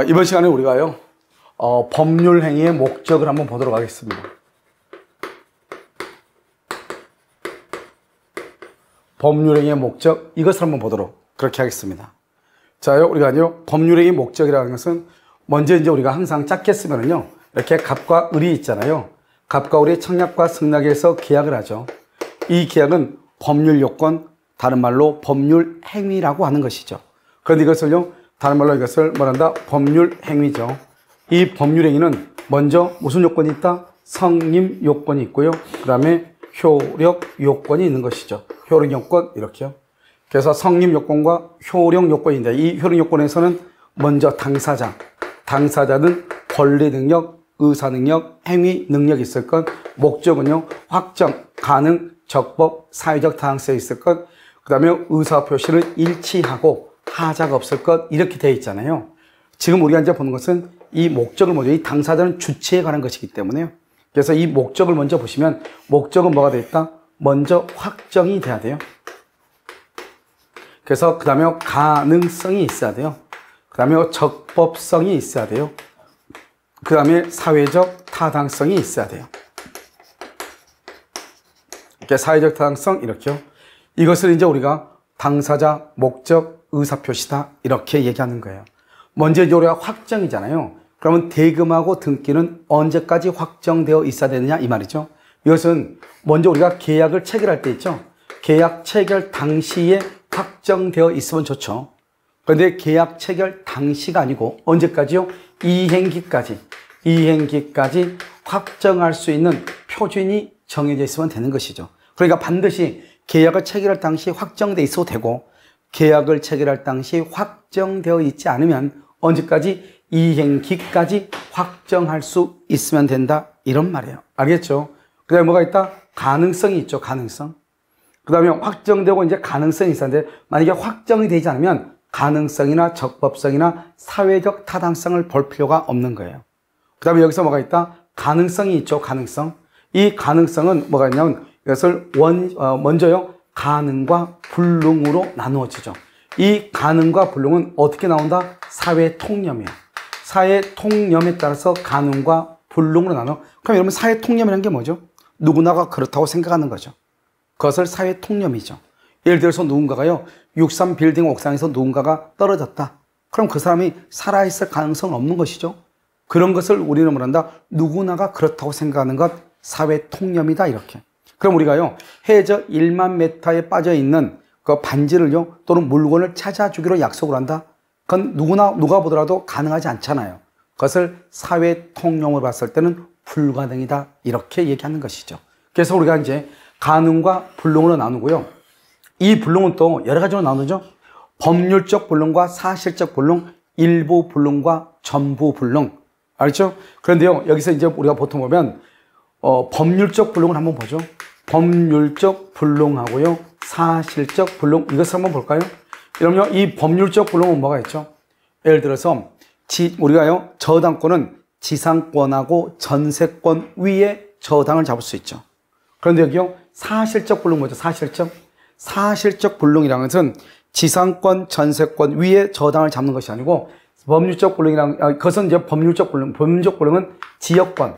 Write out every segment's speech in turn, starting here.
이번 시간에 우리가요, 법률 행위의 목적을 한번 보도록 하겠습니다. 법률 행위의 목적, 이것을 한번 보도록 그렇게 하겠습니다. 자요, 우리가요, 법률 행위의 목적이라는 것은 먼저 이제 우리가 항상 짧게 쓰면은요, 이렇게 갑과 을이 있잖아요. 갑과 을이 청약과 승낙에서 계약을 하죠. 이 계약은 법률 요건, 다른 말로 법률 행위라고 하는 것이죠. 그런데 이것을요, 다른 말로 이것을 뭐란다? 법률 행위죠. 이 법률 행위는 먼저 무슨 요건이 있다? 성립 요건이 있고요. 그 다음에 효력 요건이 있는 것이죠. 효력 요건, 이렇게요. 그래서 성립 요건과 효력 요건인데, 이 효력 요건에서는 먼저 당사자는 권리 능력, 의사 능력, 행위 능력이 있을 것, 목적은요, 확정, 가능, 적법, 사회적 타당성이 있을 것, 그 다음에 의사 표시를 일치하고 하자가 없을 것, 이렇게 되어 있잖아요. 지금 우리가 이제 보는 것은 이 목적을 먼저, 이 당사자는 주체에 관한 것이기 때문에요. 그래서 이 목적을 먼저 보시면, 목적은 뭐가 되어 있다? 먼저 확정이 돼야 돼요. 그래서 그 다음에 가능성이 있어야 돼요. 그 다음에 적법성이 있어야 돼요. 그 다음에 사회적 타당성이 있어야 돼요. 이렇게 사회적 타당성, 이렇게요. 이것을 이제 우리가 당사자, 목적, 의사표시다, 이렇게 얘기하는 거예요. 먼저 이제 우리가 확정이잖아요. 그러면 대금하고 등기는 언제까지 확정되어 있어야 되느냐, 이 말이죠. 이것은 먼저 우리가 계약을 체결할 때 있죠. 계약 체결 당시에 확정되어 있으면 좋죠. 그런데 계약 체결 당시가 아니고 언제까지요? 이행기까지 확정할 수 있는 표준이 정해져 있으면 되는 것이죠. 그러니까 반드시 계약을 체결할 당시 확정되어 있어도 되고, 계약을 체결할 당시 확정되어 있지 않으면 언제까지? 이행기까지 확정할 수 있으면 된다, 이런 말이에요. 알겠죠? 그 다음에 뭐가 있다? 가능성이 있죠. 가능성. 그 다음에 확정되고 이제 가능성이 있었는데, 만약에 확정이 되지 않으면 가능성이나 적법성이나 사회적 타당성을 볼 필요가 없는 거예요. 그 다음에 여기서 뭐가 있다? 가능성이 있죠. 가능성. 이 가능성은 뭐가 있냐면, 이것을 먼저요, 가능과 불능으로 나누어지죠. 이 가능과 불능은 어떻게 나온다? 사회 통념이에요. 사회 통념에 따라서 가능과 불능으로 나눠. 그럼 여러분, 사회 통념이라는 게 뭐죠? 누구나가 그렇다고 생각하는 거죠. 그것을 사회 통념이죠. 예를 들어서 누군가가요, 63 빌딩 옥상에서 누군가가 떨어졌다. 그럼 그 사람이 살아있을 가능성은 없는 것이죠. 그런 것을 우리는 뭐란다? 누구나가 그렇다고 생각하는 것, 사회 통념이다, 이렇게. 그럼 우리가요, 해저 1만 메타에 빠져 있는 그 반지를요, 또는 물건을 찾아주기로 약속을 한다. 그건 누가 보더라도 가능하지 않잖아요. 그것을 사회 통념으로 봤을 때는 불가능이다, 이렇게 얘기하는 것이죠. 그래서 우리가 이제 가능과 불능으로 나누고요. 이 불능은 또 여러 가지로 나누죠. 법률적 불능과 사실적 불능, 일부 불능과 전부 불능. 알죠? 그런데요, 여기서 이제 우리가 보통 보면, 법률적 불능을 한번 보죠. 법률적 불능하고요, 사실적 불능, 이것을 한번 볼까요? 그러면 이 법률적 불능은 뭐가 있죠? 예를 들어서, 우리가요, 저당권은 지상권하고 전세권 위에 저당을 잡을 수 있죠. 그런데 여기요, 사실적 불능 뭐죠? 사실적 불능이라는 것은 지상권, 전세권 위에 저당을 잡는 것이 아니고, 법률적 불능이라는, 그것은 이제 법률적 불능은 지역권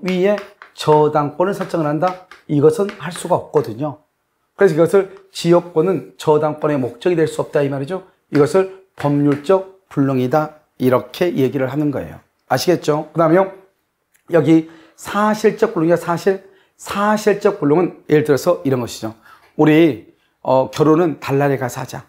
위에 저당권을 설정을 한다? 이것은 할 수가 없거든요. 그래서 이것을 지역권은 저당권의 목적이 될 수 없다, 이 말이죠. 이것을 법률적 불능이다, 이렇게 얘기를 하는 거예요. 아시겠죠? 그 다음에 여기 사실적 불능이야. 사실적 불능은 예를 들어서 이런 것이죠. 우리 결혼은 달나라에 가서 하자.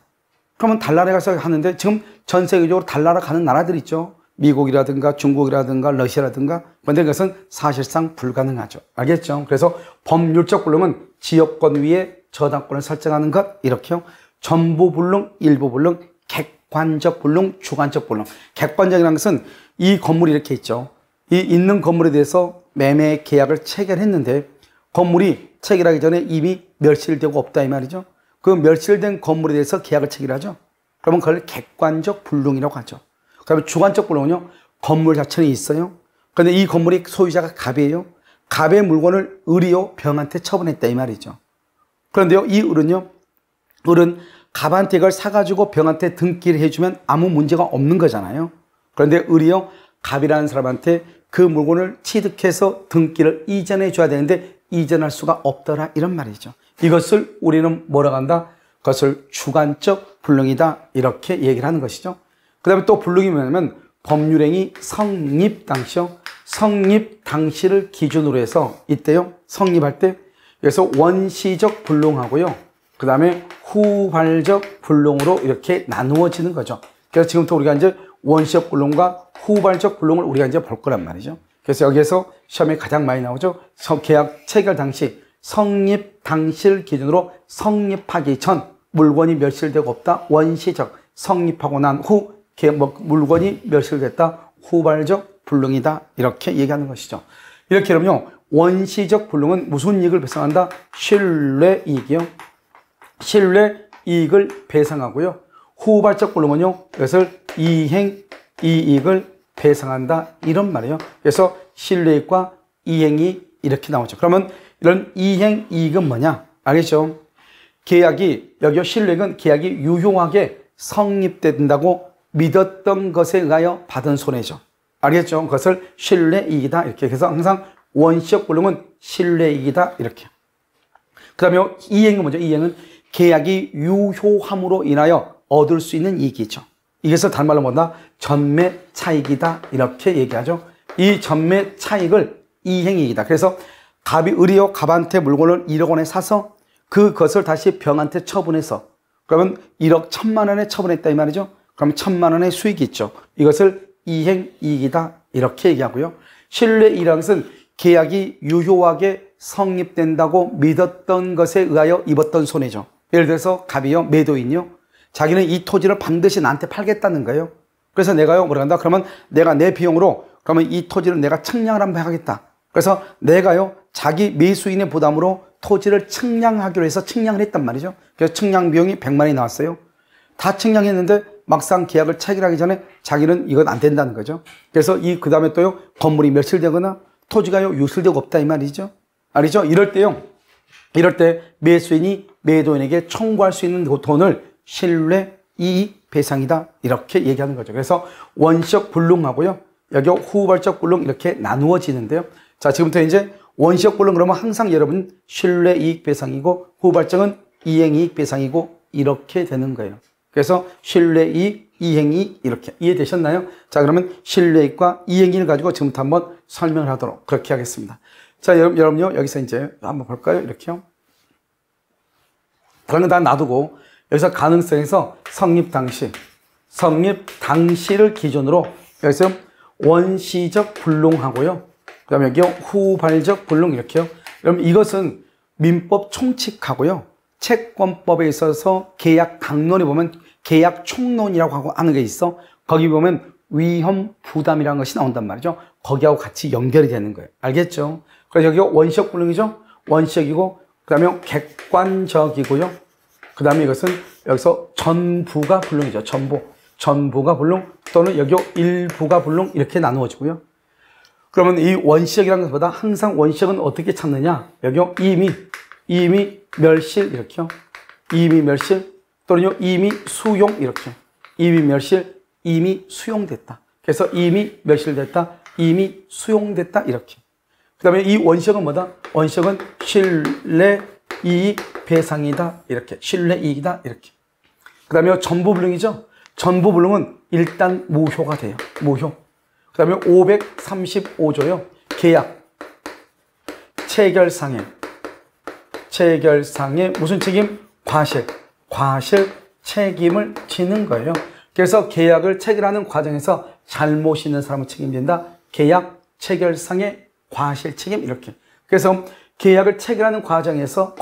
그러면 달나라에 가서 하는데, 지금 전 세계적으로 달나라 가는 나라들 있죠. 미국이라든가 중국이라든가 러시아라든가. 그런데 그것은 사실상 불가능하죠. 알겠죠? 그래서 법률적 불능은 지역권 위에 저당권을 설정하는 것, 이렇게요. 전부 불능, 일부 불능, 객관적 불능, 주관적 불능. 객관적이라는 것은 이 건물이 이렇게 있죠. 이 있는 건물에 대해서 매매 계약을 체결했는데, 건물이 체결하기 전에 이미 멸실되고 없다, 이 말이죠. 그 멸실된 건물에 대해서 계약을 체결하죠. 그러면 그걸 객관적 불능이라고 하죠. 그 다음에 주관적 불능은요, 건물 자체는 있어요. 그런데 이 건물이 소유자가 갑이에요. 갑의 물건을 을이요, 병한테 처분했다, 이 말이죠. 그런데요, 이 을은 갑한테 이걸 사가지고 병한테 등기를 해주면 아무 문제가 없는 거잖아요. 그런데 의리요 갑이라는 사람한테 그 물건을 취득해서 등기를 이전해 줘야 되는데 이전할 수가 없더라 이런 말이죠. 이것을 우리는 뭐라고 한다? 그것을 주관적 불능이다 이렇게 얘기를 하는 것이죠. 그 다음에 또 불능이 뭐냐면 법률행위 성립 당시요. 성립 당시를 기준으로 해서 이때요. 성립할 때 그래서 원시적 불능하고요. 그 다음에 후발적 불능으로 이렇게 나누어지는 거죠. 그래서 지금부터 우리가 이제 원시적 불능과 후발적 불능을 우리가 이제 볼 거란 말이죠. 그래서 여기에서 시험에 가장 많이 나오죠. 계약 체결 당시, 성립 당시를 기준으로 성립하기 전 물건이 멸실되고 없다. 원시적. 성립하고 난 후 물건이 멸실됐다. 후발적 불능이다. 이렇게 얘기하는 것이죠. 이렇게 그러면요. 원시적 불능은 무슨 이익을 배상한다? 신뢰이익이요. 신뢰이익을 배상하고요. 후발적 불능은요. 이것을 이행이익을 배상한다. 이런 말이에요. 그래서 신뢰이익과 이행이익 이렇게 나오죠. 그러면 이런 이행이익은 뭐냐? 알겠죠? 계약이, 여기 신뢰이익은 계약이 유효하게 성립된다고 믿었던 것에 의하여 받은 손해죠. 알겠죠? 그것을 신뢰이익이다. 이렇게. 그래서 항상 원시적 불능은 신뢰이익이다. 이렇게. 그 다음에 이행은 뭐죠? 이행은 계약이 유효함으로 인하여 얻을 수 있는 이익이죠. 이것을 다른 말로 뭐다? 전매 차익이다. 이렇게 얘기하죠. 이 전매 차익을 이행이익이다. 그래서 갑이 의리요 갑한테 물건을 1억 원에 사서 그것을 다시 병한테 처분해서 그러면 1억 1,000만 원에 처분했다 이 말이죠. 그럼 1,000만 원의 수익이 있죠. 이것을 이행이익이다. 이렇게 얘기하고요. 신뢰이익이라는 것은 계약이 유효하게 성립된다고 믿었던 것에 의하여 입었던 손해죠. 예를 들어서 갑이요 매도인이요. 자기는 이 토지를 반드시 나한테 팔겠다는 거예요. 그래서 내가요 뭐라 한다? 그러면 내가 내 비용으로 그러면 이 토지를 내가 측량을 한번 하겠다. 그래서 내가요 자기 매수인의 부담으로 토지를 측량하기로 해서 측량을 했단 말이죠. 그래서 측량 비용이 100만 원이 나왔어요. 다 측량했는데 막상 계약을 체결하기 전에 자기는 이건 안 된다는 거죠. 그래서 그 다음에 또요 건물이 멸실되거나 토지가요 유실되고 없다 이 말이죠. 알죠? 이럴 때 매수인이 매도인에게 청구할 수 있는 그 돈을 신뢰이익 배상이다 이렇게 얘기하는 거죠. 그래서 원시적 불능하고요. 여기 후발적 불능 이렇게 나누어지는데요. 자, 지금부터 이제 원시적 불능 그러면 항상 여러분 신뢰이익 배상이고 후발적은 이행이익 배상이고 이렇게 되는 거예요. 그래서 신뢰이익, 이행이익 이렇게 이해되셨나요? 자, 그러면 신뢰이익과 이행이익을 가지고 지금부터 한번 설명을 하도록 그렇게 하겠습니다. 자, 여러분요 여기서 이제 한번 볼까요? 이렇게요. 그런 거 다 놔두고 여기서 가능성에서 성립 당시를 기준으로 여기서 원시적 불능하고요. 그 다음에 여기 후발적 불능 이렇게요. 그럼 이것은 민법 총칙하고요. 채권법에 있어서 계약 강론에 보면 계약 총론이라고 하는 게 있어. 거기 보면 위험 부담이라는 것이 나온단 말이죠. 거기하고 같이 연결이 되는 거예요. 알겠죠? 그래서 여기 원시적 불능이죠. 원시적이고 그 다음에 객관적이고요. 그 다음에 이것은 여기서 전부가 불능이죠. 전부가 불능 또는 여기 일부가 불능 이렇게 나누어지고요. 그러면 이 원시적이라는 것보다 항상 원시적은 어떻게 찾느냐? 여기 이미 멸실 이렇게요. 이미 멸실 또는요 이미 수용 이렇게. 이미 멸실, 이미 수용됐다. 그래서 이미 멸실됐다, 이미 수용됐다 이렇게. 그 다음에 이 원시적은 뭐다? 원시적은 신뢰이익 배상이다 이렇게. 신뢰이익이다 이렇게. 그 다음에 전부불능이죠. 전부불능은 일단 무효가 돼요. 무효. 그 다음에 535조요. 계약 체결상에 무슨 책임? 과실 책임을 지는 거예요. 그래서 계약을 체결하는 과정에서 잘못 있는 사람은 책임진다. 계약 체결상의 과실 책임 이렇게. 그래서 계약을 체결하는 과정에서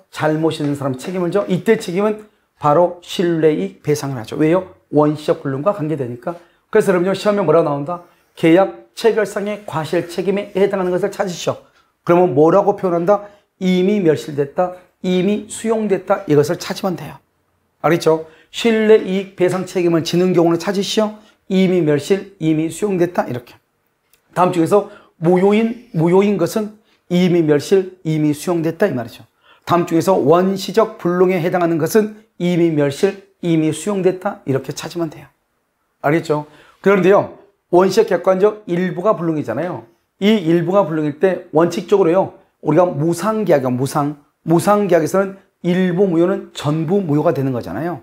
잘못 있는 사람 책임을 져. 이때 책임은 바로 신뢰이익 배상을 하죠. 왜요? 원시적 불능과 관계되니까. 그래서 여러분요 시험에 뭐라고 나온다? 계약 체결상의 과실 책임에 해당하는 것을 찾으시오. 그러면 뭐라고 표현한다? 이미 멸실됐다, 이미 수용됐다 이것을 찾으면 돼요. 알겠죠? 신뢰이익 배상 책임을 지는 경우는 찾으시오. 이미 멸실, 이미 수용됐다 이렇게. 다음 중에서 무효인 것은 이미 멸실, 이미 수용됐다 이 말이죠. 다음 중에서 원시적 불능에 해당하는 것은 이미 멸실, 이미 수용됐다 이렇게 찾으면 돼요. 알겠죠? 그런데요, 원시적 객관적 일부가 불능이잖아요. 이 일부가 불능일 때 원칙적으로요, 우리가 무상계약이요, 무상계약에서는 일부 무효는 전부 무효가 되는 거잖아요.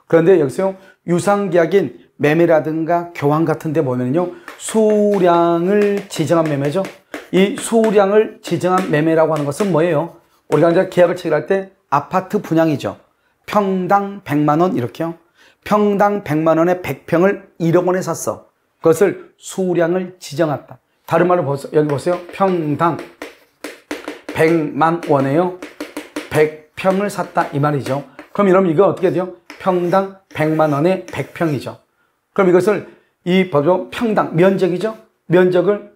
그런데 여기서요, 유상계약인 매매라든가 교환 같은 데 보면요, 수량을 지정한 매매죠. 이 수량을 지정한 매매라고 하는 것은 뭐예요? 우리가 이제 계약을 체결할 때 아파트 분양이죠. 평당 100만 원 이렇게요. 평당 100만 원에 100평을 1억 원에 샀어. 그것을 수량을 지정했다. 다른 말로 여기 보세요. 평당 100만 원에요. 100평을 샀다 이 말이죠. 그럼 이러면 이거 어떻게 돼요? 평당 100만 원에 100평이죠. 그럼 이것을 이 법정 평당 면적이죠. 면적을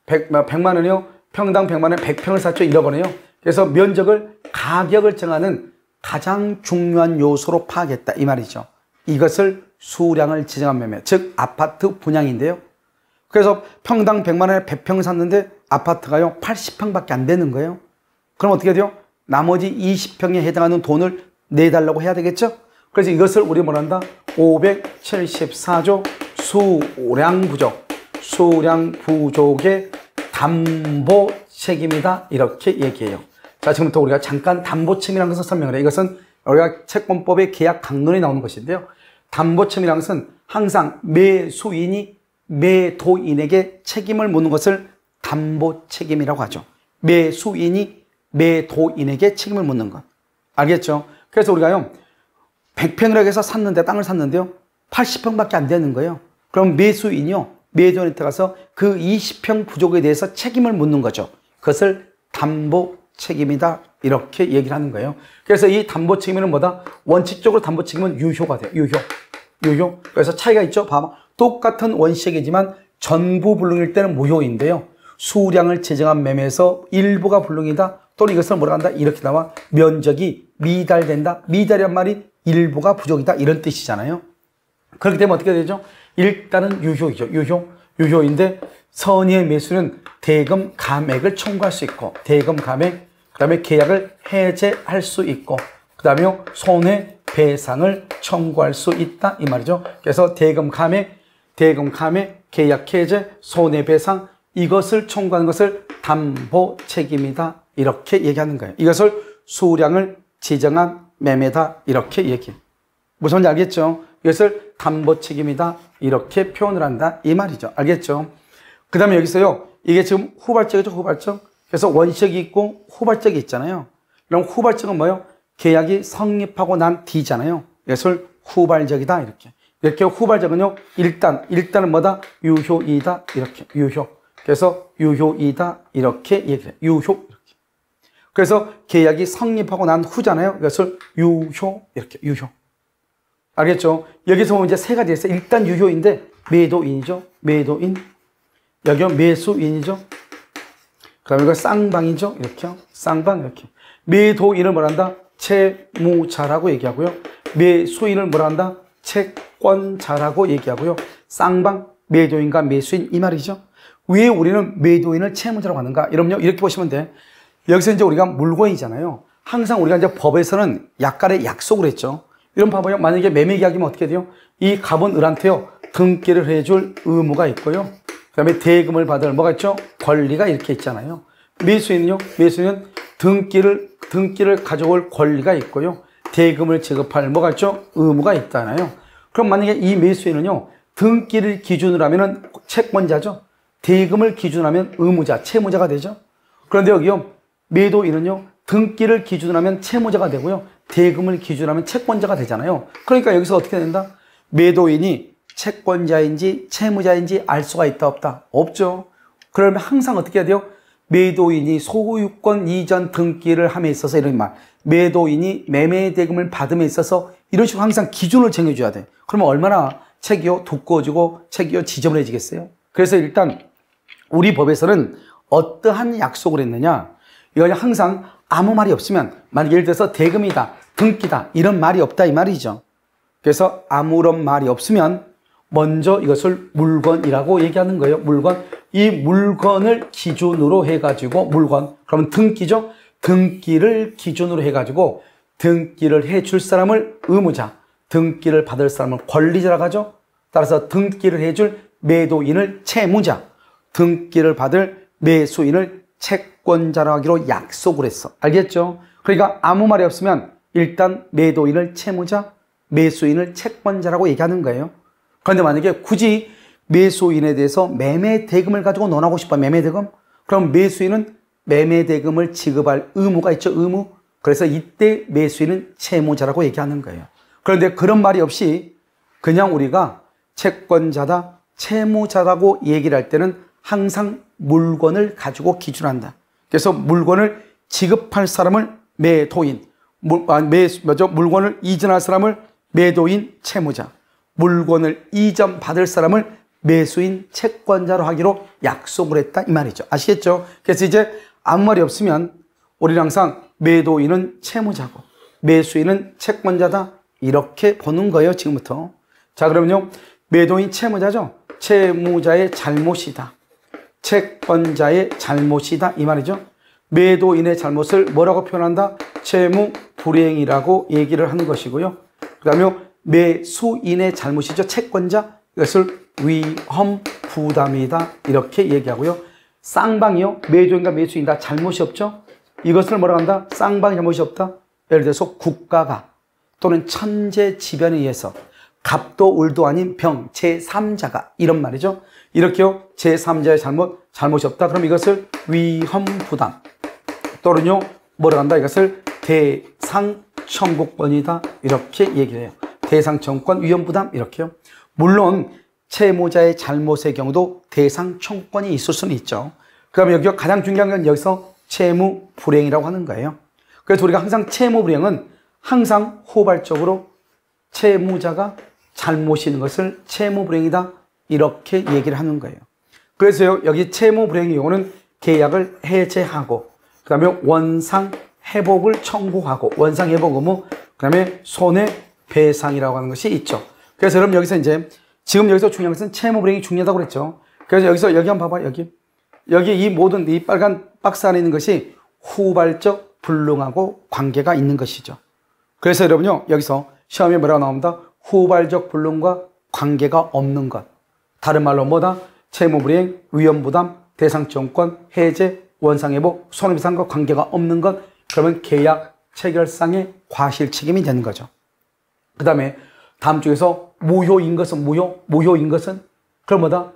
100만 원이요. 평당 100만 원에 100평을 샀죠. 1억 원에요. 그래서 면적을 가격을 정하는 가장 중요한 요소로 파악했다 이 말이죠. 이것을 수량을 지정한 매매, 즉 아파트 분양인데요. 그래서 평당 100만 원에 100평을 샀는데 아파트가요 80평밖에 안 되는 거예요. 그럼 어떻게 돼요? 나머지 20평에 해당하는 돈을 내달라고 해야 되겠죠? 그래서 이것을 우리 뭐란다? 574조 수량 부족의 담보 책임이다 이렇게 얘기해요. 자, 지금부터 우리가 잠깐 담보 책임이라는 것을 설명을 해요. 이것은 우리가 채권법의 계약 강론에 나오는 것인데요. 담보 책임이라는 것은 항상 매수인이 매도인에게 책임을 묻는 것을 담보 책임이라고 하죠. 매수인이 매도인에게 책임을 묻는 것. 알겠죠? 그래서 우리가요, 100평이라고 해서 샀는데, 땅을 샀는데요, 80평밖에 안 되는 거예요. 그럼 매수인이요, 매도인한테 가서 그 20평 부족에 대해서 책임을 묻는 거죠. 그것을 담보 책임이다. 이렇게 얘기를 하는 거예요. 그래서 이 담보 책임은 뭐다? 원칙적으로 담보 책임은 유효가 돼요. 유효. 그래서 차이가 있죠. 봐봐. 똑같은 원칙이지만 전부 불능일 때는 무효인데요. 수량을 지정한 매매에서 일부가 불능이다. 또는 이것을 뭐라 한다? 이렇게 나와. 면적이 미달된다. 미달이란 말이 일부가 부족이다. 이런 뜻이잖아요. 그렇기 때문에 어떻게 되죠? 일단은 유효이죠. 유효인데 선의의 매수는 대금 감액을 청구할 수 있고, 대금 감액, 그 다음에 계약을 해제할 수 있고, 그 다음에 손해배상을 청구할 수 있다 이 말이죠. 그래서 대금 감액, 계약 해제, 손해배상 이것을 청구하는 것을 담보 책임이다 이렇게 얘기하는 거예요. 이것을 수량을 지정한 매매다 이렇게 얘기해요. 무슨 말인지 알겠죠? 이것을 담보 책임이다 이렇게 표현을 한다 이 말이죠. 알겠죠? 그 다음에 여기서요, 이게 지금 후발적이죠. 후발적. 그래서 원칙이 있고 후발적이 있잖아요. 그럼 후발적은 뭐예요? 계약이 성립하고 난 뒤잖아요. 이것을 후발적이다 이렇게 후발적은요, 일단은 뭐다? 유효이다 이렇게 유효. 그래서 유효이다 이렇게 얘기해요. 유효 이렇게. 그래서 계약이 성립하고 난 후잖아요. 이것을 유효 이렇게 유효. 알겠죠? 여기서 보면 이제 세 가지 있어요. 일단 유효인데 매도인이죠. 매도인. 여기 매수인이죠. 그다음에 이거 쌍방이죠. 이렇게요. 쌍방 이렇게. 매도인을 뭐라 한다? 채무자라고 얘기하고요. 매수인을 뭐라 한다? 채권자라고 얘기하고요. 쌍방, 매도인과 매수인 이 말이죠. 왜 우리는 매도인을 채무자라고 하는가? 여러분요, 이렇게 보시면 돼. 여기서 이제 우리가 물건이잖아요. 항상 우리가 이제 법에서는 약간의 약속을 했죠. 이런 봐봐요. 만약에 매매 계약이면 어떻게 돼요? 이 갑은 을한테요, 등기를 해줄 의무가 있고요. 그 다음에 대금을 받을 뭐가 있죠? 권리가 이렇게 있잖아요. 매수인은요, 매수인은 등기를 가져올 권리가 있고요. 대금을 지급할 뭐가 있죠? 의무가 있잖아요. 그럼 만약에 이 매수인은요, 등기를 기준으로 하면은 채권자죠. 대금을 기준으로 하면 의무자, 채무자가 되죠. 그런데 여기요, 매도인은요, 등기를 기준으로 하면 채무자가 되고요. 대금을 기준으로 하면 채권자가 되잖아요. 그러니까 여기서 어떻게 된다? 매도인이 채권자인지 채무자인지 알 수가 있다 없다? 없죠. 그러면 항상 어떻게 해야 돼요? 매도인이 소유권 이전 등기를 함에 있어서 이런 말, 매도인이 매매 대금을 받음에 있어서 이런 식으로 항상 기준을 정해줘야 돼. 그러면 얼마나 책이요 두꺼워지고 책이요 지저분해지겠어요? 그래서 일단 우리 법에서는 어떠한 약속을 했느냐? 이거는 항상 아무 말이 없으면, 만약 예를 들어서 대금이다, 등기다 이런 말이 없다 이 말이죠. 그래서 아무런 말이 없으면 먼저 이것을 물건이라고 얘기하는 거예요. 물건. 이 물건을 기준으로 해가지고 물건. 그러면 등기죠. 등기를 기준으로 해가지고 등기를 해줄 사람을 의무자, 등기를 받을 사람을 권리자라고 하죠. 따라서 등기를 해줄 매도인을 채무자, 등기를 받을 매수인을 채권자라고 하기로 약속을 했어. 알겠죠? 그러니까 아무 말이 없으면 일단 매도인을 채무자, 매수인을 채권자라고 얘기하는 거예요. 그런데 만약에 굳이 매수인에 대해서 매매 대금을 가지고 논하고 싶어, 매매 대금. 그럼 매수인은 매매 대금을 지급할 의무가 있죠, 의무. 그래서 이때 매수인은 채무자라고 얘기하는 거예요. 그런데 그런 말이 없이 그냥 우리가 채권자다, 채무자라고 얘기를 할 때는 항상 물건을 가지고 기준한다. 그래서 물건을 지급할 사람을 매도인, 물건을 이전할 사람을 매도인, 채무자, 물건을 이전받을 사람을 매수인, 채권자로 하기로 약속을 했다 이 말이죠. 아시겠죠? 그래서 이제 아무 말이 없으면 우리는 항상 매도인은 채무자고 매수인은 채권자다 이렇게 보는 거예요, 지금부터. 자, 그러면요, 매도인 채무자죠. 채무자의 잘못이다, 채권자의 잘못이다 이 말이죠. 매도인의 잘못을 뭐라고 표현한다? 채무 불이행이라고 얘기를 하는 것이고요. 그 다음에 매수인의 잘못이죠. 채권자, 이것을 위험 부담이다 이렇게 얘기하고요. 쌍방이요, 매도인과 매수인 다 잘못이 없죠. 이것을 뭐라고 한다? 쌍방이 잘못이 없다. 예를 들어서 국가가 또는 천재지변에 의해서 갑도 을도 아닌 병, 제3자가 이런 말이죠. 이렇게요, 제3자의 잘못이 없다. 그럼 이것을 위험 부담 또는요, 뭐라고 한다? 이것을 대상 청구권이다 이렇게 얘기를 해요. 대상 청구권, 위험 부담 이렇게요. 물론 채무자의 잘못의 경우도 대상 청구권이 있을 수는 있죠. 그러면 여기 가장 중요한 건 여기서 채무 불이행이라고 하는 거예요. 그래서 우리가 항상 채무 불이행은 항상 후발적으로 채무자가 잘못이 있는 것을 채무 불이행이다 이렇게 얘기를 하는 거예요. 그래서 여기 채무 불이행의 경우는 계약을 해제하고 그 다음에 원상 회복을 청구하고 원상 회복 의무, 그 다음에 손해배상이라고 하는 것이 있죠. 그래서 여러분 여기서 이제 지금 여기서 중요한 것은 채무 불이행이 중요하다고 그랬죠. 그래서 여기서 여기 한번 봐봐. 여기 이 모든 이 빨간 박스 안에 있는 것이 후발적 불능하고 관계가 있는 것이죠. 그래서 여러분요, 여기서 시험에 뭐라고 나옵니다? 후발적 불능과 관계가 없는 것. 다른 말로 뭐다? 채무불이행, 위험부담, 대상청구권, 해제, 원상회복, 손해배상과 관계가 없는 것. 그러면 계약 체결상의 과실책임이 되는 거죠. 그 다음에 다음 쪽에서 무효인 것은 무효인 것은 그럼 뭐다?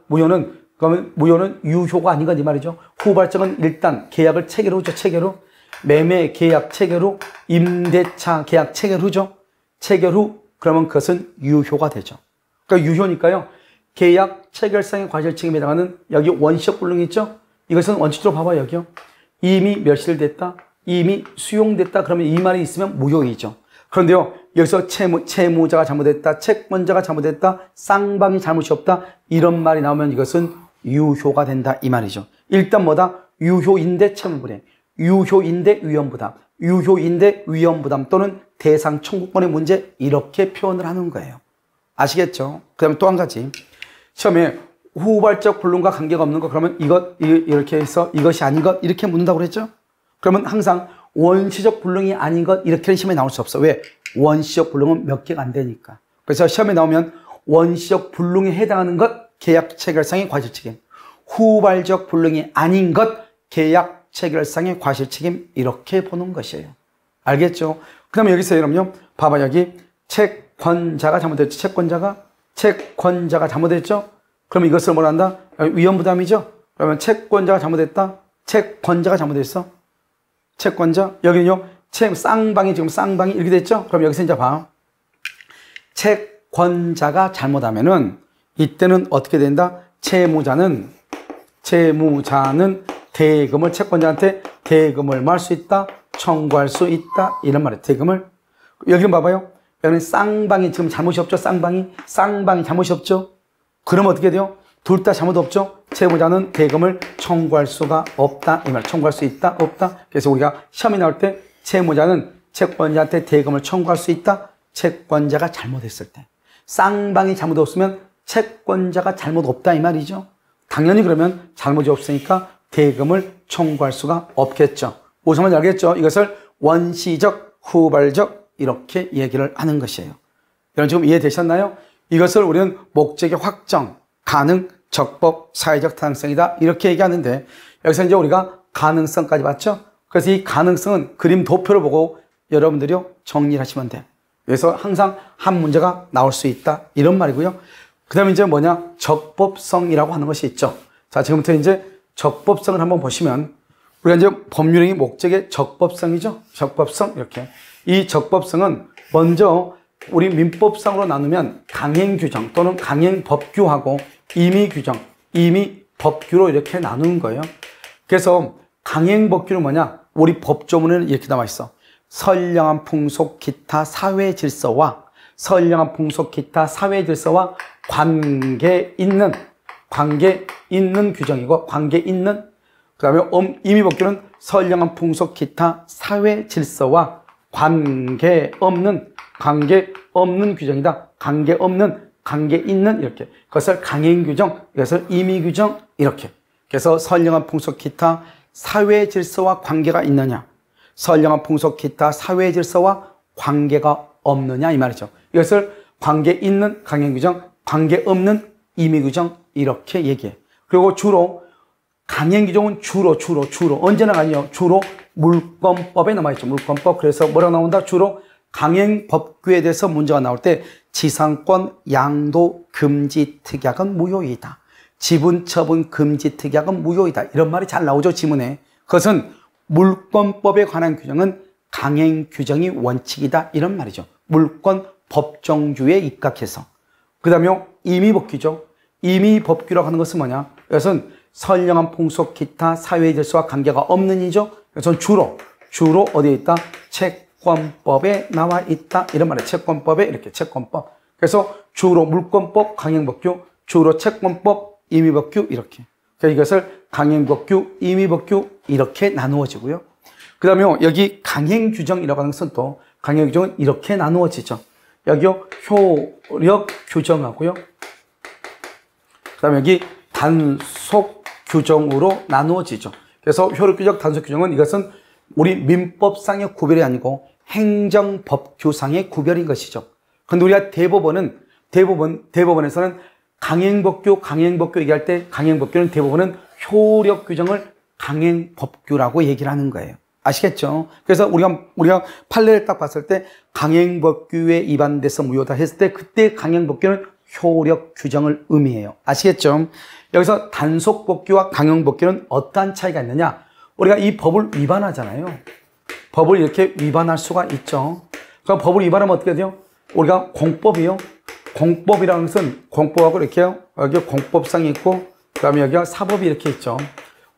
그러면 무효는 유효가 아닌 것 이 말이죠. 후발적은 일단 계약을 체결 후죠. 체결 후. 매매 계약 체결 후. 임대차 계약 체결 후죠. 체결 후. 그러면 그것은 유효가 되죠. 그러니까 유효니까요. 계약 체결상의 과실책임에 해당하는 여기 원시적 불능이 있죠. 이것은 원칙적으로 봐봐요. 여기요. 이미 멸실됐다. 이미 수용됐다. 그러면 이 말이 있으면 무효이죠. 그런데요, 여기서 채무자가 잘못했다, 채권자가 잘못했다, 쌍방이 잘못이 없다 이런 말이 나오면 이것은 유효가 된다 이 말이죠. 일단 뭐다? 유효인데 채무불이행, 유효인데 위험부담, 유효인데 위험부담 또는 대상 청구권의 문제 이렇게 표현을 하는 거예요. 아시겠죠? 그 다음에 또 한 가지, 처음에 후발적 불능과 관계가 없는 거 그러면 이렇게 해서 이것이 아닌 것 이렇게 묻는다고 그랬죠? 그러면 항상 원시적 불능이 아닌 것 이렇게는 시험에 나올 수 없어. 왜? 원시적 불능은 몇 개가 안 되니까. 그래서 시험에 나오면 원시적 불능에 해당하는 것 계약 체결상의 과실책임, 후발적 불능이 아닌 것 계약 체결상의 과실책임 이렇게 보는 것이에요. 알겠죠? 그 다음에 여기서 여러분요, 봐봐. 여기 채권자가 잘못했죠. 채권자가 잘못했죠. 그러면 이것을 뭐라 한다? 위험부담이죠. 그러면 채권자가 잘못했다. 채권자가 잘못했어. 채권자, 여기는요, 쌍방이 지금 쌍방이 이렇게 됐죠? 그럼 여기서 이제 봐. 채권자가 잘못하면은 이때는 어떻게 된다? 채무자는 대금을 채권자한테 대금을 말 수 있다, 청구할 수 있다 이런 말이에요. 대금을. 여기는 봐봐요. 여기는 쌍방이 지금 잘못이 없죠. 쌍방이 잘못이 없죠. 그럼 어떻게 돼요? 둘 다 잘못 없죠. 채무자는 대금을 청구할 수가 없다 이 말. 청구할 수 있다 없다. 그래서 우리가 시험이 나올 때 채무자는 채권자한테 대금을 청구할 수 있다. 채권자가 잘못했을 때. 쌍방이 잘못 없으면 채권자가 잘못 없다 이 말이죠. 당연히 그러면 잘못이 없으니까 대금을 청구할 수가 없겠죠. 무슨 말인지 알겠죠? 이것을 원시적 후발적 이렇게 얘기를 하는 것이에요. 여러분 지금 이해되셨나요? 이것을 우리는 목적의 확정, 가능, 적법, 사회적 타당성이다 이렇게 얘기하는데 여기서 이제 우리가 가능성까지 봤죠? 그래서 이 가능성은 그림 도표를 보고 여러분들이 정리를 하시면 돼요. 그래서 항상 한 문제가 나올 수 있다 이런 말이고요. 그 다음에 이제 뭐냐? 적법성이라고 하는 것이 있죠. 자, 지금부터 이제 적법성을 한번 보시면 우리가 이제 법률행위 목적의 적법성이죠. 적법성 이렇게. 이 적법성은 먼저 우리 민법상으로 나누면 강행규정 또는 강행법규하고 임의규정, 임의법규로 이렇게 나누는 거예요. 그래서 강행법규는 뭐냐? 우리 법조문에는 이렇게 나와 있어. 선량한 풍속 기타 사회 질서와 선량한 풍속 기타 사회 질서와 관계 있는 규정이고 관계 있는 그 다음에 임의법규는 선량한 풍속 기타 사회 질서와 관계 없는 규정이다. 관계 있는 이렇게. 그것을 강행규정, 이것을 임의규정 이렇게. 그래서 선량한 풍속 기타 사회 질서와 관계가 있느냐, 선량한 풍속 기타 사회 질서와 관계가 없느냐 이 말이죠. 이것을 관계 있는 강행규정, 관계 없는 임의규정 이렇게 얘기해. 그리고 주로 강행규정은 주로 언제나 아니요. 주로 물권법에 남아있죠. 물권법. 그래서 뭐라고 나온다? 주로 강행법규에 대해서 문제가 나올 때 지상권 양도 금지 특약은 무효이다. 지분 처분 금지 특약은 무효이다. 이런 말이 잘 나오죠. 지문에. 그것은 물권법에 관한 규정은 강행규정이 원칙이다. 이런 말이죠. 물권 법정주의에 입각해서. 그 다음에 임의법규죠. 임의법규라고 하는 것은 뭐냐? 이것은 선량한 풍속 기타 사회 질서와 관계가 없는 이죠. 그래서 주로 어디에 있다? 채권법에 나와 있다. 이런 말이에요. 채권법에 이렇게 채권법. 그래서 주로 물권법, 강행법규, 주로 채권법, 임의법규 이렇게. 그래서 이것을 강행법규, 임의법규 이렇게 나누어지고요. 그 다음에 여기 강행규정이라고 하는 것은 또 강행규정은 이렇게 나누어지죠. 여기요 효력 규정하고요. 그 다음에 여기 단속 규정으로 나누어지죠. 그래서 효력 규정, 단속 규정은 이것은 우리 민법상의 구별이 아니고 행정법규상의 구별인 것이죠. 그런데 우리가 대법원에서는 강행법규 얘기할 때 강행법규는 대법원은 효력 규정을 강행법규라고 얘기를 하는 거예요. 아시겠죠? 그래서 우리가 판례를 딱 봤을 때 강행법규에 위반돼서 무효다 했을 때 그때 강행법규는 효력 규정을 의미해요. 아시겠죠? 여기서 단속법규와 강행법규는 어떠한 차이가 있느냐? 우리가 이 법을 위반하잖아요. 법을 이렇게 위반할 수가 있죠. 그러니까 법을 위반하면 어떻게 돼요? 우리가 공법이요. 공법이라는 것은 공법하고 이렇게요. 여기 공법상이 있고 그 다음에 여기가 사법이 이렇게 있죠.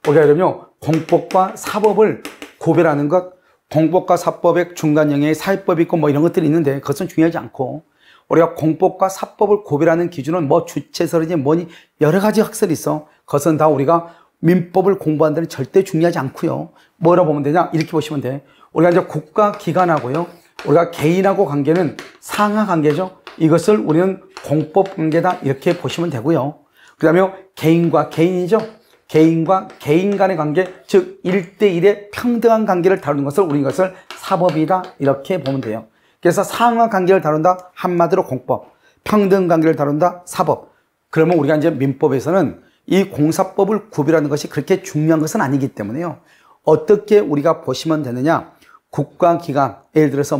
우리가 이러면 공법과 사법을 구별하는 것, 공법과 사법의 중간 영역에 사회법이 있고 뭐 이런 것들이 있는데 그것은 중요하지 않고 우리가 공법과 사법을 구별하는 기준은 뭐 주체설이지 뭐니 여러 가지 학설이 있어. 그것은 다 우리가 민법을 공부하는 데는 절대 중요하지 않고요. 뭐라고 보면 되냐? 이렇게 보시면 돼. 우리가 이제 국가 기관하고요. 우리가 개인하고 관계는 상하 관계죠. 이것을 우리는 공법 관계다 이렇게 보시면 되고요. 그 다음에 개인과 개인이죠. 개인과 개인 간의 관계, 즉 1대1의 평등한 관계를 다루는 것을 우리 이것을 사법이다 이렇게 보면 돼요. 그래서 상하 관계를 다룬다 한마디로 공법, 평등 관계를 다룬다 사법. 그러면 우리가 이제 민법에서는 이 공사법을 구별하는 것이 그렇게 중요한 것은 아니기 때문에요. 어떻게 우리가 보시면 되느냐? 국가기관, 예를 들어서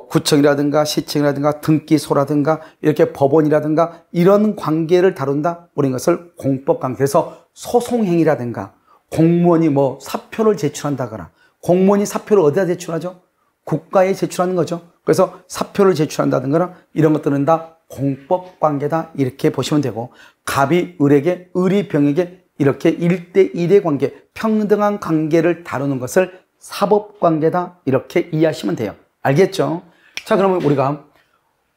구청이라든가 시청이라든가 등기소라든가 이렇게 법원이라든가 이런 관계를 다룬다. 우리는 것을 공법관계. 그래서 소송행위라든가 공무원이 사표를 제출한다거나 공무원이 사표를 어디다 제출하죠? 국가에 제출하는 거죠. 그래서 사표를 제출한다든가 이런 것들은 다 공법관계다 이렇게 보시면 되고 갑이 을에게, 을이 병에게 이렇게 1대1의 관계, 평등한 관계를 다루는 것을 사법관계다 이렇게 이해하시면 돼요. 알겠죠? 자, 그러면 우리가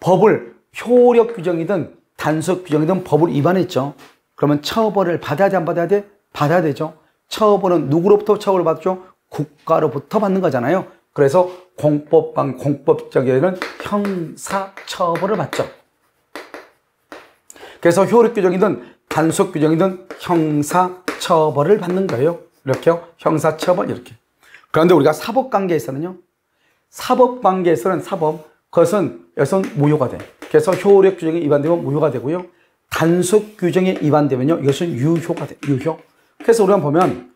법을 효력 규정이든 단속 규정이든 법을 위반했죠. 그러면 처벌을 받아야 돼, 안 받아야 돼? 받아야 되죠. 처벌은 누구로부터 처벌을 받죠? 국가로부터 받는 거잖아요. 그래서 공법적에는 형사처벌을 받죠. 그래서 효력 규정이든 단속 규정이든 형사처벌을 받는 거예요. 이렇게요. 형사처벌 이렇게. 그런데 우리가 사법관계에서는요. 사법관계에서는 그것은 여기서는 무효가 돼. 그래서 효력 규정에 위반되면 무효가 되고요. 단속 규정에 위반되면요, 이것은 유효가 돼. 유효. 그래서 우리가 보면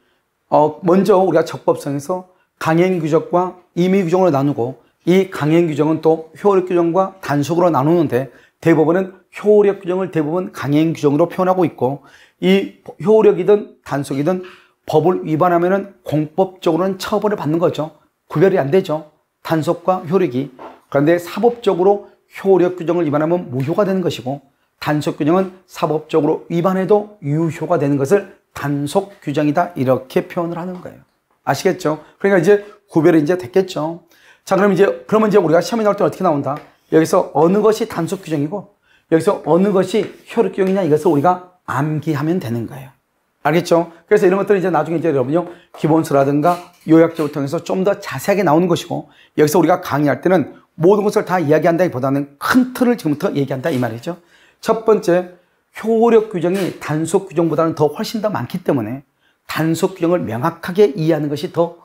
먼저 우리가 적법성에서 강행 규정과 임의 규정으로 나누고, 이 강행 규정은 또 효력 규정과 단속으로 나누는데, 대법원은 효력 규정을 대부분 강행 규정으로 표현하고 있고, 이 효력이든 단속이든 법을 위반하면은 공법적으로는 처벌을 받는 거죠. 구별이 안 되죠. 단속과 효력이. 그런데 사법적으로 효력 규정을 위반하면 무효가 되는 것이고, 단속 규정은 사법적으로 위반해도 유효가 되는 것을 단속 규정이다, 이렇게 표현을 하는 거예요. 아시겠죠? 그러니까 이제 구별이 이제 됐겠죠. 자, 그러면 이제 우리가 시험에 나올 때 어떻게 나온다? 여기서 어느 것이 단속 규정이고, 여기서 어느 것이 효력 규정이냐, 이것을 우리가 암기하면 되는 거예요. 알겠죠? 그래서 이런 것들은 이제 나중에 이제 여러분요, 기본서라든가 요약적을 통해서 좀 더 자세하게 나오는 것이고, 여기서 우리가 강의할 때는 모든 것을 다 이야기한다기보다는 큰 틀을 지금부터 얘기한다, 이 말이죠. 첫 번째, 효력 규정이 단속 규정보다는 더 훨씬 더 많기 때문에 단속 규정을 명확하게 이해하는 것이 더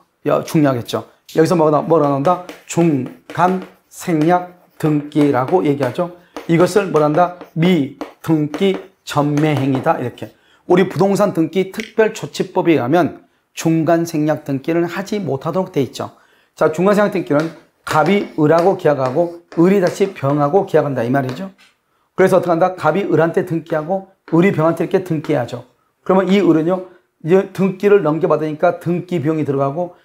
중요하겠죠. 여기서 뭐가 나온다? 중간 생략 등기라고 얘기하죠. 이것을 뭐라 한다? 미 등기 전매 행위다, 이렇게. 우리 부동산 등기 특별조치법에 의하면 중간 생략 등기를 하지 못하도록 돼 있죠. 자, 중간 생략 등기는 갑이 을하고 계약하고 을이 다시 병하고 계약한다, 이 말이죠. 그래서 어떻게 한다? 갑이 을한테 등기하고 을이 병한테 이렇게 등기해야죠. 그러면 이 을은요, 이제 등기를 넘겨받으니까 등기 비용이 들어가고,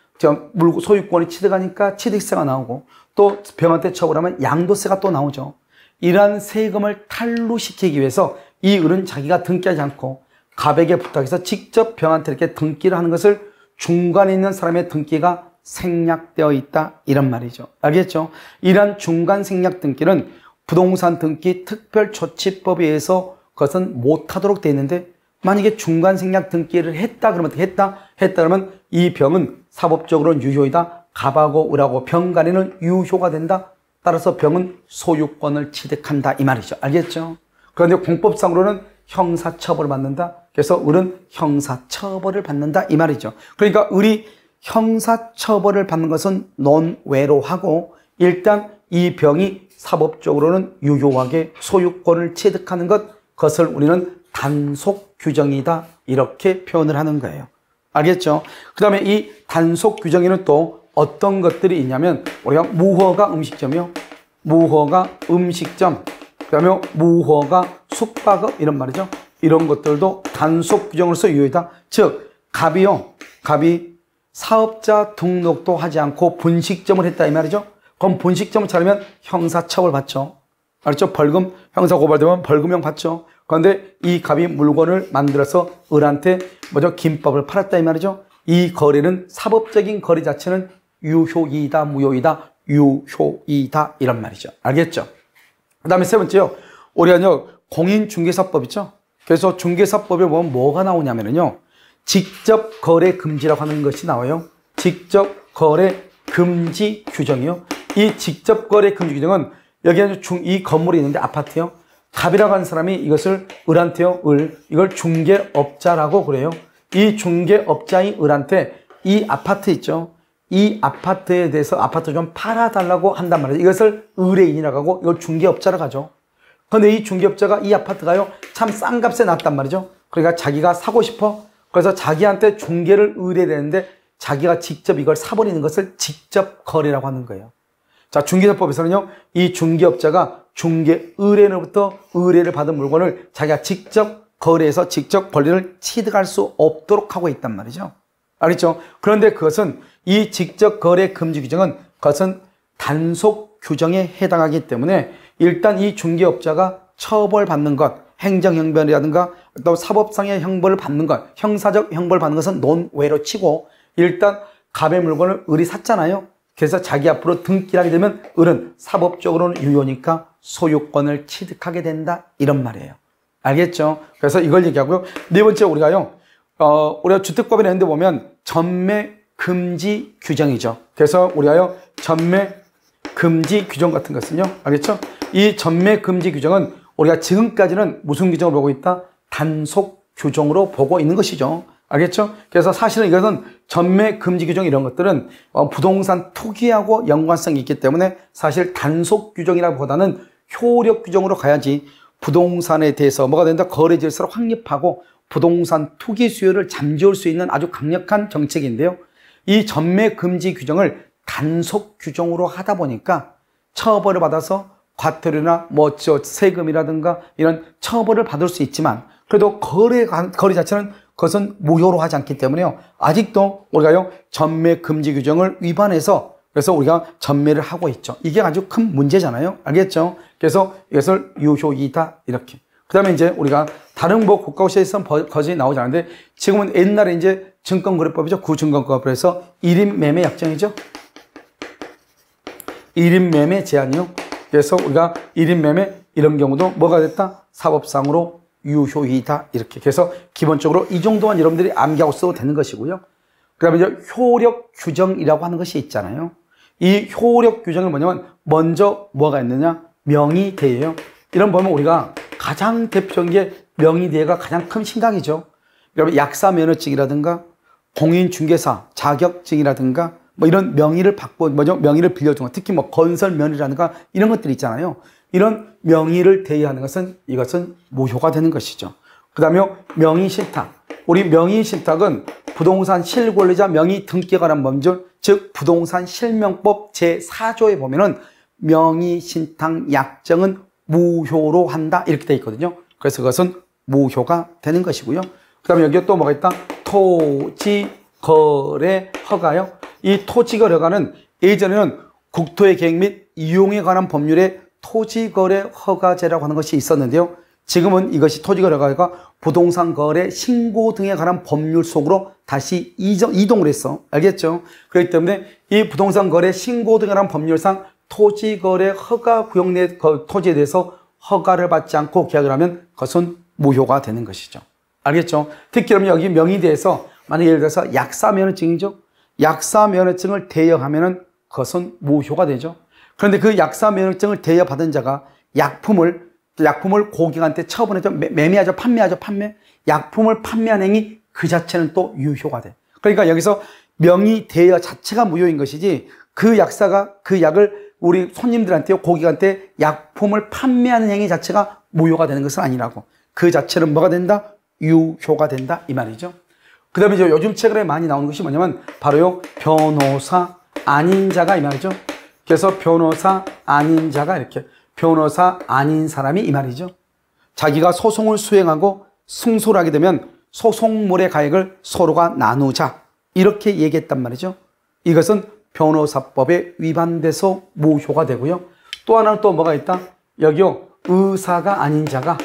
소유권이 취득하니까 취득세가 나오고, 또 병한테 처벌하면 양도세가 또 나오죠. 이러한 세금을 탈루시키기 위해서 이 을은 자기가 등기하지 않고 갑에게 부탁해서 직접 병한테 이렇게 등기를 하는 것을 중간에 있는 사람의 등기가 생략되어 있다, 이런 말이죠. 알겠죠? 이러한 중간 생략 등기는 부동산 등기 특별조치법에 의해서 그것은 못하도록 되어 있는데, 만약에 중간 생략 등기를 했다 그러면 어떻게 했다 그러면 이 병은 사법적으로는 유효이다. 갑하고 을하고 병 간에는 유효가 된다. 따라서 병은 소유권을 취득한다, 이 말이죠. 알겠죠? 그런데 공법상으로는 형사처벌을 받는다. 그래서 을은 형사처벌을 받는다, 이 말이죠. 그러니까 을이 형사처벌을 받는 것은 논외로 하고, 일단 이 병이 사법적으로는 유효하게 소유권을 취득하는 그것을 우리는 단속 규정이다, 이렇게 표현을 하는 거예요. 알겠죠? 그 다음에 이 단속 규정에는 또 어떤 것들이 있냐면, 우리가 무허가 음식점이요, 무허가 음식점, 그 다음에 무허가 숙박업, 이런 말이죠. 이런 것들도 단속 규정으로서 유효이다. 즉, 갑이 사업자 등록도 하지 않고 분식점을 했다, 이 말이죠. 그럼 분식점을 차리면 형사처벌 받죠. 알죠? 벌금, 형사 고발되면 벌금형 받죠. 그런데 이 갑이 물건을 만들어서 을한테 김밥을 팔았다, 이 말이죠. 이 거래는 사법적인 거래 자체는 유효이다, 무효이다? 유효이다, 이런 말이죠. 알겠죠? 그 다음에 세 번째요. 우리가 공인중개사법 있죠? 그래서 중개사법에 보면 뭐가 나오냐면요, 직접 거래 금지라고 하는 것이 나와요. 직접 거래 금지 규정이요. 이 직접 거래 금지 규정은, 여기에 이 건물이 있는데 아파트요. 갑이라고 하는 사람이 이것을 을한테요, 이걸 중개업자라고 그래요. 이 중개업자인 을한테 이 아파트 있죠. 이 아파트에 대해서 아파트 좀 팔아달라고 한단 말이에요. 이것을 의뢰인이라고 하고, 이걸 중개업자라고 하죠. 그런데 이 중개업자가 이 아파트가요, 참 싼 값에 났단 말이죠. 그러니까 자기가 사고 싶어. 그래서 자기한테 중개를 의뢰를 했는데 자기가 직접 이걸 사버리는 것을 직접 거래라고 하는 거예요. 자, 중개사법에서는요, 이 중개업자가 중개 의뢰인으로부터 의뢰를 받은 물건을 자기가 직접 거래해서 직접 권리를 취득할 수 없도록 하고 있단 말이죠. 알겠죠? 그런데 그것은, 이 직접 거래 금지 규정은 그것은 단속 규정에 해당하기 때문에 일단 이 중개업자가 처벌받는 것, 행정형벌이라든가 또 사법상의 형벌을 받는 것, 형사적 형벌을 받는 것은 논외로 치고, 일단 갑의 물건을 을이 샀잖아요. 그래서 자기 앞으로 등기를 하게 되면 을은 사법적으로는 유효니까 소유권을 취득하게 된다, 이런 말이에요. 알겠죠? 그래서 이걸 얘기하고요. 네 번째, 우리가 주택법에 내는데 보면 전매 금지 규정이죠. 그래서 우리가 전매 금지 규정 같은 것은요, 알겠죠? 이 전매 금지 규정은 우리가 지금까지는 무슨 규정을 보고 있다? 단속 규정으로 보고 있는 것이죠. 알겠죠? 그래서 사실은 이것은 전매 금지 규정 이런 것들은 부동산 투기하고 연관성이 있기 때문에 사실 단속 규정이라기보다는 효력 규정으로 가야지 부동산에 대해서 뭐가 된다? 거래 질서를 확립하고 부동산 투기 수요를 잠재울 수 있는 아주 강력한 정책인데요. 이 전매 금지 규정을 단속 규정으로 하다 보니까 처벌을 받아서 과태료나 세금이라든가 이런 처벌을 받을 수 있지만 그래도 거래 자체는 그것은 무효로 하지 않기 때문에요. 아직도 우리가요, 전매 금지 규정을 위반해서 그래서 우리가 전매를 하고 있죠. 이게 아주 큰 문제잖아요. 알겠죠? 그래서 이것을 유효이다. 이렇게. 그 다음에 이제 우리가 다른 국가고시에서 거의 나오지 않는데 지금은 옛날에 이제 증권거래법이죠. 구증권거래법에서 1인 매매 약정이죠. 1인 매매 제한이요. 그래서 우리가 1인 매매 이런 경우도 뭐가 됐다? 사법상으로 유효이다. 이렇게. 그래서 기본적으로 이 정도만 여러분들이 암기하고 써도 되는 것이고요. 그 다음에 이제 효력 규정이라고 하는 것이 있잖아요. 이 효력 규정은 뭐냐면 먼저 뭐가 있느냐? 명의대예요. 이런 보면 우리가 가장 대표적인 게 명의대가 가장 큰 신강이죠. 여러분 약사면허증이라든가 공인중개사 자격증이라든가 뭐 이런 명의를 명의를 빌려준 것, 특히 뭐 건설면허라든가 이런 것들이 있잖아요. 이런 명의를 대여하는 것은 이것은 무효가 되는 것이죠. 그 다음에 명의신탁. 우리 명의신탁은 부동산 실권리자 명의 등기에 관한 법률, 즉 부동산 실명법 제4조에 보면은 명의신탁 약정은 무효로 한다 이렇게 되어 있거든요. 그래서 그것은 무효가 되는 것이고요. 그 다음에 여기에 또 뭐가 있다? 토지거래 허가요. 이 토지거래 허가는 예전에는 국토의 계획 및 이용에 관한 법률에 토지거래 허가제라고 하는 것이 있었는데요. 지금은 이것이 토지거래 허가가 부동산 거래 신고 등에 관한 법률 속으로 다시 이동을 했어. 알겠죠? 그렇기 때문에 이 부동산 거래 신고 등에 관한 법률상 토지거래 허가 구역 내 토지에 대해서 허가를 받지 않고 계약을 하면 그것은 무효가 되는 것이죠. 알겠죠? 특히 그러면 여기 명의대에서 만약 예를 들어서 약사면허증이죠. 약사면허증을 대여하면은 그것은 무효가 되죠. 그런데 그 약사면허증을 대여받은 자가 약품을 고객한테 처분해서 매매하죠. 판매. 약품을 판매한 행위 그 자체는 또 유효가 돼. 그러니까 여기서 명의 대여 자체가 무효인 것이지 그 약사가 그 약을 우리 손님들한테 고객한테 약품을 판매하는 행위 자체가 무효가 되는 것은 아니라고. 그 자체는 뭐가 된다? 유효가 된다 이 말이죠. 그 다음에 이제 요즘 최근에 많이 나오는 것이 뭐냐면 바로요 변호사 아닌 자가 이 말이죠. 그래서 변호사 아닌 자가 이렇게 변호사 아닌 사람이 이 말이죠. 자기가 소송을 수행하고 승소를 하게 되면 소송물의 가액을 서로가 나누자 이렇게 얘기했단 말이죠. 이것은 변호사법에 위반돼서 무효가 되고요. 또 하나는 또 뭐가 있다? 여기요 의사가 아닌 자가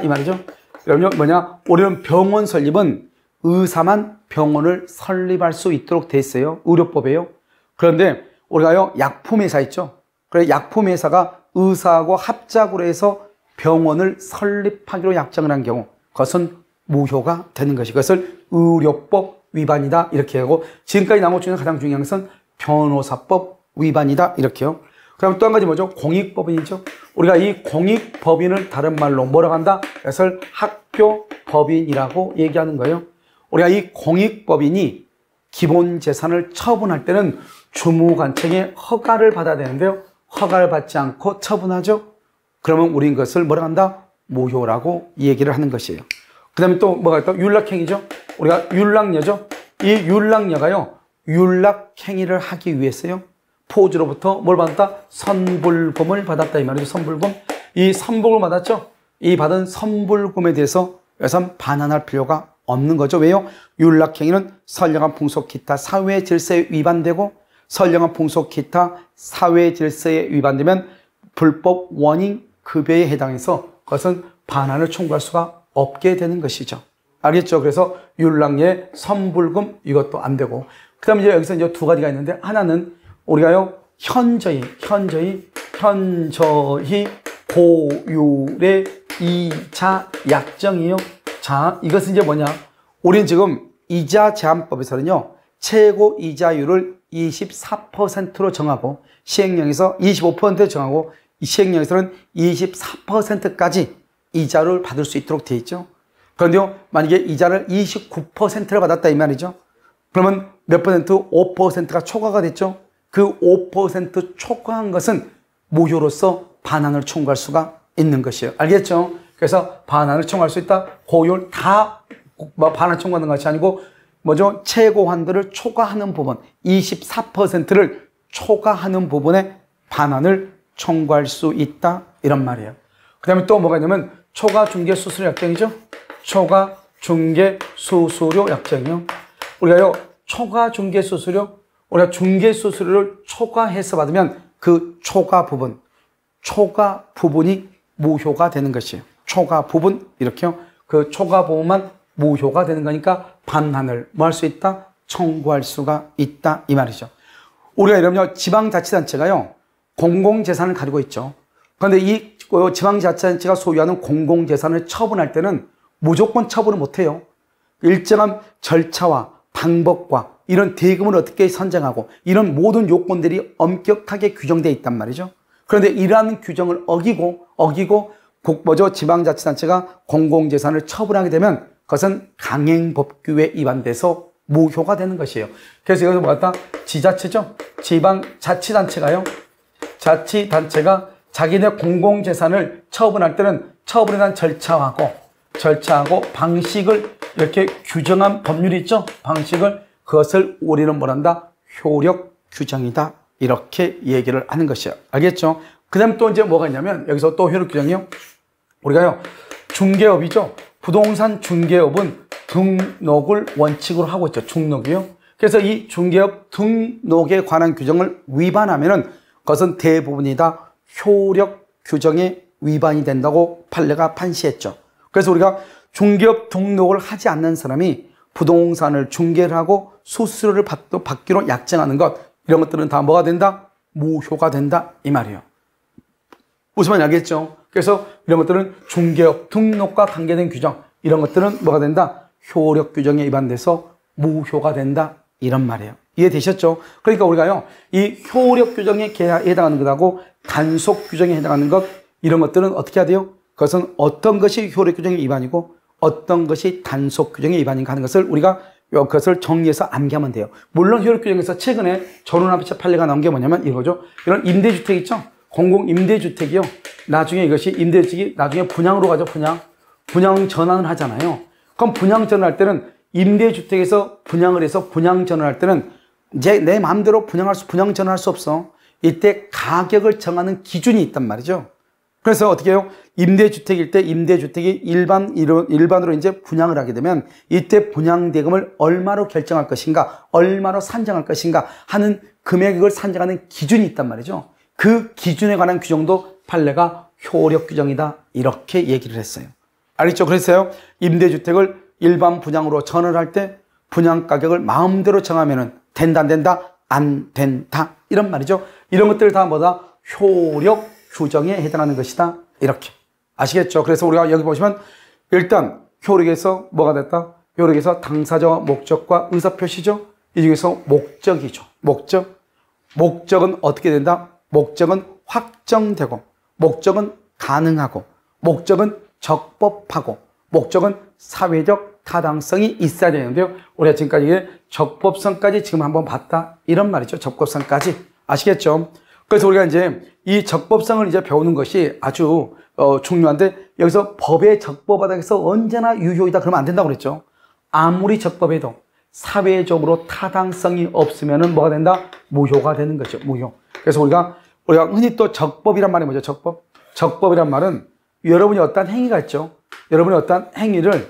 이 말이죠. 그러면 뭐냐? 우리는 병원 설립은 의사만 병원을 설립할 수 있도록 돼 있어요. 의료법에요. 그런데 우리가요 약품회사 있죠. 그래 약품회사가 의사하고 합작으로 해서 병원을 설립하기로 약정을 한 경우 그것은 무효가 되는 것이 그것을 의료법 위반이다 이렇게 하고 지금까지 나온 것 중에 가장 중요한 것은 변호사법 위반이다 이렇게요. 그다음 또 한 가지 뭐죠? 공익법인이죠. 우리가 이 공익법인을 다른 말로 뭐라고 한다? 그것을 학교법인이라고 얘기하는 거예요. 우리가 이 공익법인이 기본 재산을 처분할 때는 주무관청의 허가를 받아야 되는데요. 허가를 받지 않고 처분하죠. 그러면 우린 그것을 뭐라고 한다? 무효라고 얘기를 하는 것이에요. 그 다음에 또 뭐가 있다? 윤락행위죠. 우리가 윤락녀죠. 이 윤락녀가요. 윤락행위를 하기 위해서요. 포주로부터 뭘 받았다? 선불금을 받았다 이 말이죠. 선불금. 이 선불금을 받았죠. 이 받은 선불금에 대해서 여기서 반환할 필요가 없는 거죠. 왜요? 윤락행위는 선량한 풍속 기타 사회 질서에 위반되고 선량한 풍속 기타 사회 질서에 위반되면 불법 원인 급여에 해당해서 그것은 반환을 청구할 수가 없게 되는 것이죠. 알겠죠? 그래서 윤락녀의 선불금 이것도 안 되고 그 다음에 이제 여기서 이제 두 가지가 있는데 하나는 우리가요 현저히 고율의 이자 약정이요. 자, 이것은 이제 뭐냐? 우리는 지금 이자 제한법에서는요 최고 이자율을 24%로 정하고 시행령에서 25% 정하고 이 시행령에서는 24%까지 이자를 받을 수 있도록 되어 있죠. 그런데요, 만약에 이자를 29%를 받았다 이 말이죠. 그러면 몇 퍼센트? 5%가 초과가 됐죠. 그 5% 초과한 것은 무효로서 반환을 청구할 수가 있는 것이에요. 알겠죠? 그래서 반환을 청구할 수 있다. 고율 다 반환 청구하는 것이 아니고 뭐죠? 최고 한도를 초과하는 부분 24%를 초과하는 부분에 반환을 청구할 수 있다 이런 말이에요. 그 다음에 또 뭐가 있냐면 초과 중개 수수료 약정이죠. 초과 중개 수수료 약정이요. 우리가요 초과 중개 수수료, 우리가 중개 수수료를 초과해서 받으면 그 초과 부분이 무효가 되는 것이에요. 초과 부분 이렇게요. 그 초과 부분만 무효가 되는 거니까 반환을 뭐 할 수 있다? 청구할 수가 있다 이 말이죠. 우리가 이러면 지방자치단체가요 공공재산을 가지고 있죠. 그런데 이 지방자치단체가 소유하는 공공재산을 처분할 때는 무조건 처분을 못해요. 일정한 절차와 방법과 이런 대금을 어떻게 선정하고 이런 모든 요건들이 엄격하게 규정되어 있단 말이죠. 그런데 이러한 규정을 어기고 지방자치단체가 공공재산을 처분하게 되면 그것은 강행법규에 위반돼서 무효가 되는 것이에요. 그래서 이것은 뭐다? 지자체죠. 지방자치단체가요. 자치단체가 자기네 공공재산을 처분할 때는 처분에 대한 절차하고 방식을 이렇게 규정한 법률이 있죠. 그것을 우리는 뭐란다? 효력 규정이다. 이렇게 얘기를 하는 것이에요. 알겠죠? 그 다음 또 이제 뭐가 있냐면 여기서 또 효력 규정이요. 우리가요 중개업이죠. 부동산 중개업은 등록을 원칙으로 하고 있죠. 등록이요. 그래서 이 중개업 등록에 관한 규정을 위반하면은 그것은 대부분이 다 효력 규정에 위반이 된다고 판례가 판시했죠. 그래서 우리가 중개업 등록을 하지 않는 사람이 부동산을 중개를 하고 수수료를 받기로 약정하는 것, 이런 것들은 다 뭐가 된다? 무효가 된다 이 말이에요. 무슨 말인지 알겠죠? 그래서 이런 것들은 중개업 등록과 관계된 규정, 이런 것들은 뭐가 된다? 효력 규정에 위반돼서 무효가 된다 이런 말이에요. 이해되셨죠? 그러니까 우리가요 이 효력 규정에 해당하는 것하고 단속 규정에 해당하는 것, 이런 것들은 어떻게 해야 돼요? 그것은 어떤 것이 효력 규정의 위반이고 어떤 것이 단속 규정의 위반인가 하는 것을 우리가 그것을 정리해서 암기하면 돼요. 물론 효력 규정에서 최근에 전원합의체 판례가 나온 게 뭐냐면 이거죠. 이런 임대주택 있죠? 공공 임대주택이요. 나중에 이것이 임대주택이 나중에 분양으로 가죠. 분양 전환을 하잖아요. 그럼 분양 전환할 때는 임대주택에서 분양을 해서 분양 전환할 때는 이제 내 마음대로 분양 전환할 수 없어. 이때 가격을 정하는 기준이 있단 말이죠. 그래서 어떻게 해요? 임대주택일 때 임대주택이 일반으로 이제 분양을 하게 되면 이때 분양대금을 얼마로 결정할 것인가, 얼마로 산정할 것인가 하는 금액을 산정하는 기준이 있단 말이죠. 그 기준에 관한 규정도 판례가 효력 규정이다 이렇게 얘기를 했어요. 알겠죠? 그래서요 임대주택을 일반 분양으로 전환을 할 때 분양 가격을 마음대로 정하면은 된다 안 된다? 안 된다 이런 말이죠. 이런 것들 다 뭐다? 효력 규정에 해당하는 것이다 이렇게 아시겠죠? 그래서 우리가 여기 보시면 일단 효력에서 뭐가 됐다? 효력에서 당사자와 목적과 의사표시죠. 이 중에서 목적이죠. 목적은 어떻게 된다? 목적은 확정되고, 목적은 가능하고, 목적은 적법하고, 목적은 사회적 타당성이 있어야 되는데요. 우리가 지금까지 적법성까지 지금 한번 봤다 이런 말이죠. 적법성까지 아시겠죠? 그래서 우리가 이제 이 적법성을 이제 배우는 것이 아주 중요한데, 여기서 법의 적법하다 해서 언제나 유효이다 그러면 안 된다고 그랬죠. 아무리 적법해도 사회적으로 타당성이 없으면은 뭐가 된다? 무효가 되는 거죠. 무효. 그래서 우리가 흔히 또 적법이란 말이 뭐죠? 적법이란 말은 여러분이 어떤 행위가 있죠. 여러분이 어떤 행위를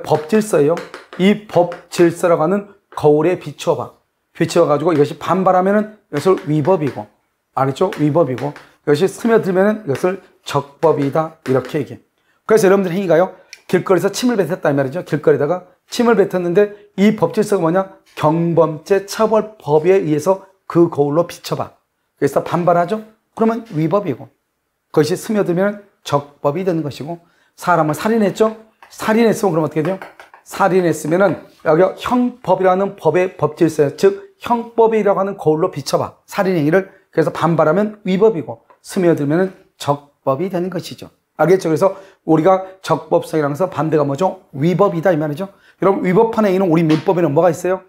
법질서예요. 이 법질서라고 하는 거울에 비추어가지고 이것이 반발하면은 이것을 위법이고, 알겠죠? 위법이고, 이것이 스며들면은 이것을 적법이다 이렇게 얘기해. 그래서 여러분들 행위가요, 길거리에서 침을 뱉었다 이 말이죠. 길거리에다가 침을 뱉었는데 이 법질서가 뭐냐? 경범죄 처벌법에 의해서 그 거울로 비춰봐. 그래서 반발하죠? 그러면 위법이고, 그것이 스며들면 적법이 되는 것이고, 사람을 살인했죠? 살인했으면 그럼 어떻게 돼요? 살인했으면은 여기 형법이라는 법의 법질서, 즉 형법이라고 하는 거울로 비춰봐. 살인행위를. 그래서 반발하면 위법이고 스며들면 적법이 되는 것이죠. 알겠죠? 그래서 우리가 적법성이라는 것은 반대가 뭐죠? 위법이다 이 말이죠. 그럼 위법한 행위는 우리 민법에는 뭐가 있어요?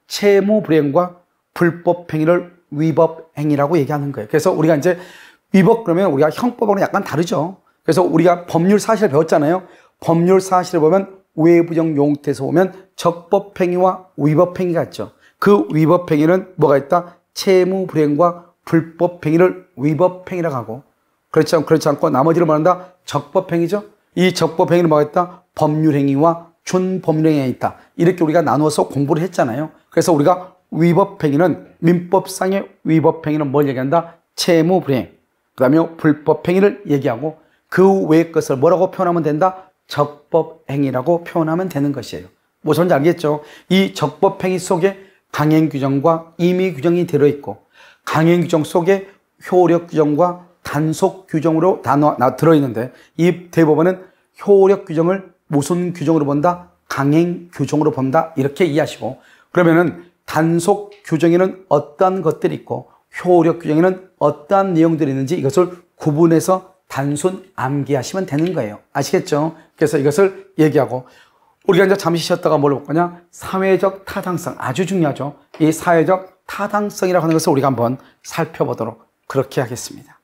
채무 불이행과 불법 행위를 위법 행위라고 얘기하는 거예요. 그래서 우리가 이제 위법 그러면 우리가 형법하고는 약간 다르죠. 그래서 우리가 법률 사실을 배웠잖아요. 법률 사실을 보면 외부적 용태에서 보면 적법 행위와 위법 행위가 있죠. 그 위법 행위는 뭐가 있다? 채무 불이행과 불법 행위를 위법 행위라고 하고, 그렇지 않고 나머지를 말한다? 적법 행위죠. 이 적법 행위는 뭐가 있다? 법률 행위와 준법률 행위가 있다. 이렇게 우리가 나누어서 공부를 했잖아요. 그래서 우리가 위법 행위는 민법상의 위법 행위는 뭘 얘기한다? 채무 불이행. 그다음에 불법 행위를 얘기하고 그 외의 것을 뭐라고 표현하면 된다? 적법 행위라고 표현하면 되는 것이에요. 무슨 말인지 알겠죠? 이 적법 행위 속에 강행 규정과 임의 규정이 들어있고 강행 규정 속에 효력 규정과 단속 규정으로 들어있는데 이 대법원은 효력 규정을 무슨 규정으로 본다? 강행 규정으로 본다. 이렇게 이해하시고 그러면은 단속 규정에는 어떠한 것들이 있고 효력 규정에는 어떠한 내용들이 있는지 이것을 구분해서 단순 암기하시면 되는 거예요. 아시겠죠? 그래서 이것을 얘기하고 우리가 이제 잠시 쉬었다가 뭘 볼 거냐? 사회적 타당성 아주 중요하죠. 이 사회적 타당성이라고 하는 것을 우리가 한번 살펴보도록 그렇게 하겠습니다.